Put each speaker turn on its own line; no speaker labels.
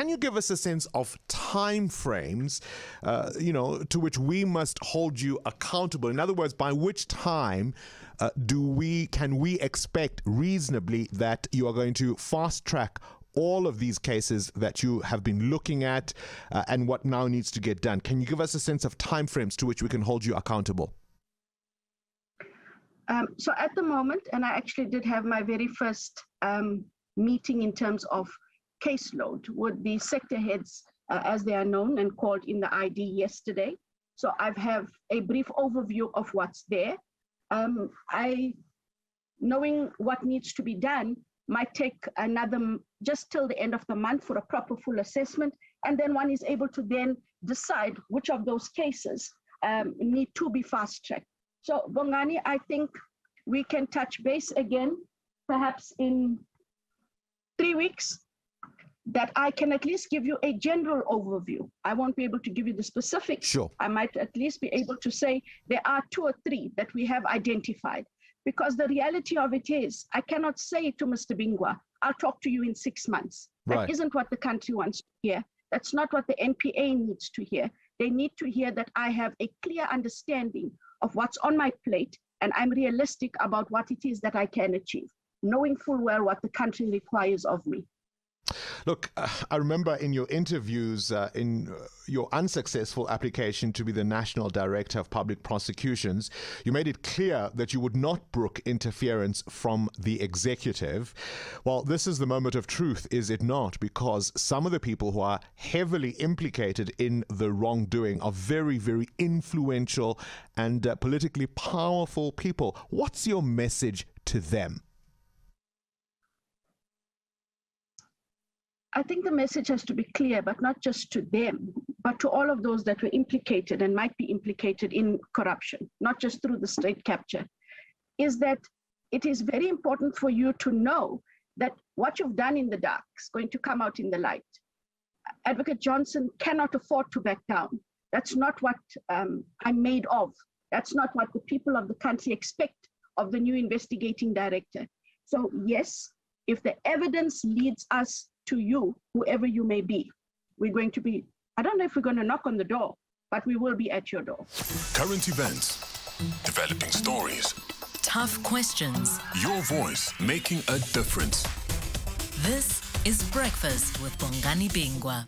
can you give us a sense of time frames, to which we must hold you accountable? In other words, by which time can we expect reasonably that you are going to fast track all of these cases that you have been looking at and what now needs to get done? Can you give us a sense of time frames to which we can hold you accountable?
So at the moment, and I actually did have my very first meeting in terms of caseload with the sector heads, as they are known and called in the ID yesterday. So I have a brief overview of what's there. Knowing what needs to be done might take just till the end of the month for a proper full assessment. And then one is able to then decide which of those cases need to be fast-tracked. So, Bongani, I think we can touch base again, perhaps in 3 weeks, that I can at least give you a general overview. I won't be able to give you the specifics.
Sure.
I might at least be able to say there are 2 or 3 that we have identified. Because the reality of it is, I cannot say to Mr. Bingwa, I'll talk to you in 6 months.
Right.
That isn't what the country wants to hear. That's not what the NPA needs to hear. They need to hear that I have a clear understanding of what's on my plate, and I'm realistic about what it is that I can achieve, knowing full well what the country requires of me.
Look, I remember in your interviews, in your unsuccessful application to be the National Director of Public Prosecutions, you made it clear that you would not brook interference from the executive. Well, this is the moment of truth, is it not? Because some of the people who are heavily implicated in the wrongdoing are very, very influential and politically powerful people. What's your message to them?
I think the message has to be clear, but not just to them, but to all of those that were implicated and might be implicated in corruption, not just through the state capture, is that it is very important for you to know that what you've done in the dark is going to come out in the light. Advocate Johnson cannot afford to back down. That's not what I'm made of. That's not what the people of the country expect of the new investigating director. So yes, if the evidence leads us to you, whoever you may be, we're going to be, I don't know if we're going to knock on the door, but we will be at your door.
Current events, developing stories,
tough questions,
your voice making a difference.
This is Breakfast with Bongani Bingwa.